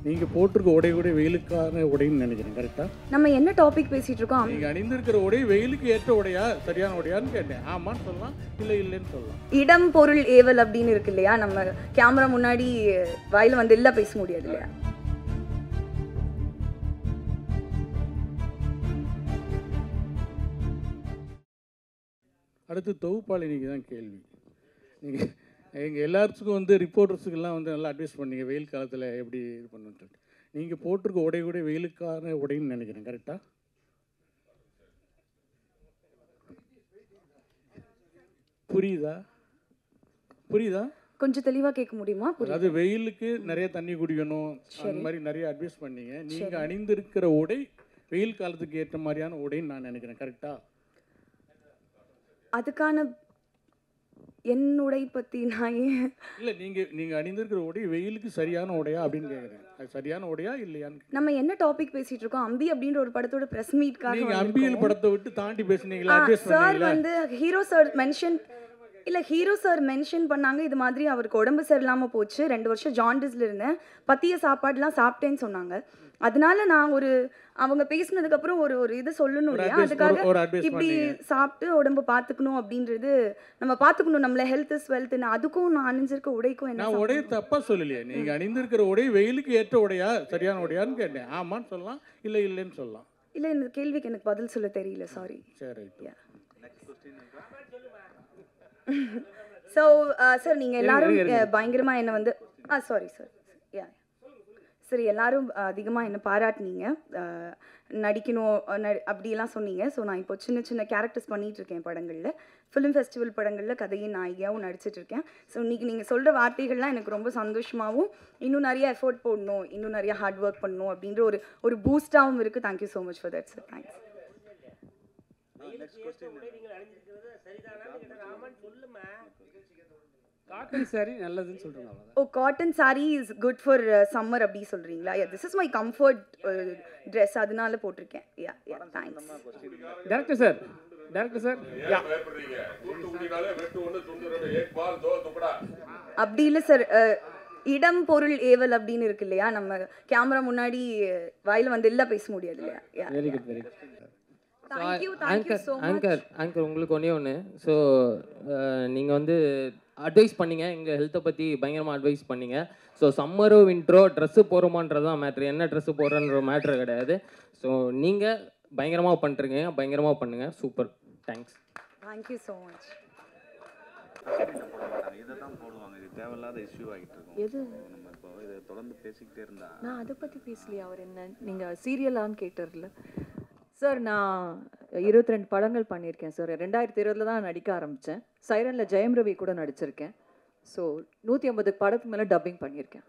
நீங்கள் போட்டிருக்க உடை கூட வெயிலுக்கான உடைன்னு நினைக்கிறேன். கரெக்டாக? நம்ம என்ன டாபிக் பேசிட்டு இருக்கோம்? நீங்கள் அணிந்திருக்கிற உடை வெயிலுக்கு ஏற்ற உடையா, சரியான உடையான்னு கேட்டேன். ஆமான்னு சொல்லலாம், இல்லை இல்லைன்னு சொல்லலாம். இடம் பொருள் ஏவல் அப்படின்னு இருக்கு இல்லையா? நம்ம கேமரா முன்னாடி வாயில வந்து இல்லை பேச முடியாது இல்லையா? அடுத்து தொகுப்பாளினிக்கு தான் கேள்வி. நீங்கள் எங்கள் எல்லாத்துக்கும் வந்து ரிப்போர்ட்டர்ஸுக்கெல்லாம் வந்து நல்லா அட்வைஸ் பண்ணீங்க வெயில் காலத்தில் எப்படி இது பண்ணணும்னு சொல்லிட்டு. நீங்கள் போட்டிருக்க உடை கூட வெயிலுக்கான உடைன்னு நினைக்கிறேன். கரெக்டாக? புரியுதா? புரியுதா? கொஞ்சம் தெளிவாக கேட்க முடியுமா? அதாவது வெயிலுக்கு நிறைய தண்ணி குடிக்கணும், அந்த மாதிரி நிறைய அட்வைஸ் பண்ணீங்க. நீங்கள் அணிந்திருக்கிற உடை வெயில் காலத்துக்கு ஏற்ற மாதிரியான உடைன்னு நான் நினைக்கிறேன். கரெக்டாக? அதுக்கான என்னுடை பற்றி நான் ஏன் இல்லை, நீங்கள் அணிந்திருக்கிற உடை வெயிலுக்கு சரியான உடையா அப்படின்னு கேட்குறேன். அது சரியான உடையா இல்லையான்னு. நம்ம என்ன டாபிக் பேசிட்டு இருக்கோம்? அம்பி அப்படின்ற ஒரு படத்தோட பிரஸ் மீட்காக நீங்கள் அம்பியல் படத்தை விட்டு தாண்டி பேசுனீங்களா? அட்வைஸ் சார் பண்ணீங்களா? வந்து ஹீரோ சார் மென்ஷன் பண்ணாங்க இது மாதிரி அவருக்கு உடம்பு சரியில்லாமல் போச்சு, 2 வருஷம் ஜாண்டிஸில் இருந்தேன், பத்திய சாப்பாடுலாம் சாப்பிட்டேன்னு சொன்னாங்க. அதனால நான் அவங்க பேசினதுக்கு அப்புறம் ஒரு இது சொல்லணும் இல்லையா? அதுக்காக இப்படி சாப்பிட்டு உடம்பு பார்த்துக்கணும் அப்படின்றது நம்ம பார்த்துக்கணும். நம்மள ஹெல்த் இஸ் வெல்த்னு அதுக்கும் நான் அணிஞ்சிருக்க உடைக்கும் என்ன? நான் உடைய தப்பா சொல்லலையே. நீங்கள் அணிந்திருக்கிற உடை வெயிலுக்கு ஏற்ற உடையா, சரியான உடையான்னு கேட்டேன். ஆமான்னு சொல்லலாம், இல்லை இல்லைன்னு சொல்லலாம். இல்லை, இந்த கேள்விக்கு எனக்கு பதில் சொல்ல தெரியல, சாரி. சரி. ஸோ சார் நீங்கள் எல்லாரும் பயங்கரமாக என்னை வந்து சாரி சார் சரி எல்லாரும் அதிகமாக என்னை பாராட்டினீங்க, நடிக்கணும் அப்படிலாம் சொன்னீங்க. ஸோ நான் இப்போ சின்ன சின்ன கேரக்டர்ஸ் பண்ணிகிட்ருக்கேன் படங்களில், ஃபிலிம் ஃபெஸ்டிவல் படங்களில் கதையின் நாயகியாகவும் நடிச்சிட்ருக்கேன். ஸோ இன்றைக்கி நீங்கள் சொல்கிற வார்த்தைகள்லாம் எனக்கு ரொம்ப சந்தோஷமாகவும், இன்னும் நிறைய எஃபோர்ட் போடணும், இன்னும் நிறைய ஹார்ட் ஒர்க் பண்ணணும் அப்படின்ற ஒரு பூஸ்டாகவும் இருக்குது. Thank you so much for that sir. Thanks. Cotton sari நல்லதுன்னு சொல்றாங்க. Oh, cotton sari is good for summer அப்படி சொல்றீங்களா? This is my comfort dress, அதனால போட்டிருக்கேன். தேங்க்ஸ். டைரக்டர் சார் அப்படி இல்லை சார், இடம் பொருள் ஏவல் அப்படின்னு இருக்கு இல்லையா? நம்ம கேமரா முன்னாடி வாயில வந்து இல்லை பேச முடியாது இல்லையா? Very good very good. Anchor உங்களுக்கு ஒன்று. ஸோ நீங்கள் வந்து அட்வைஸ் பண்ணீங்க, எங்கள் ஹெல்த்தை பற்றி பயங்கரமாக அட்வைஸ் பண்ணீங்க. ஸோ சம்மரோ வின்ட்ரோ ட்ரெஸ்ஸு போகிறோமான்றது தான் மேட்ரு, என்ன ட்ரெஸ்ஸு போடுறன்ற மேட்ரு கிடையாது. ஸோ நீங்கள் பயங்கரமாக பண்ணிருக்கீங்க, பயங்கரமாக பண்ணுங்கள். Super, thanks. Thank you so much. இதை தான் போடுவாங்க, இது தேவையில்லாத இஷ்யூ ஆகிட்டு இருக்கும். எது நம்ம இப்போ இதை தொடர்ந்து பேசிக்கிட்டே இருந்தா நான் அதை பற்றி பேசலையா? அவர் என்ன நீங்கள் சீரியலான்னு கேட்டார்ல சார். நான் 22 படங்கள் பண்ணியிருக்கேன் சார். 2020 தான் நடிக்க ஆரம்பித்தேன். சைரனில் ஜெயம் ரவி கூட நடிச்சிருக்கேன். ஸோ 150 படத்துக்கு மேலே டப்பிங் பண்ணியிருக்கேன்.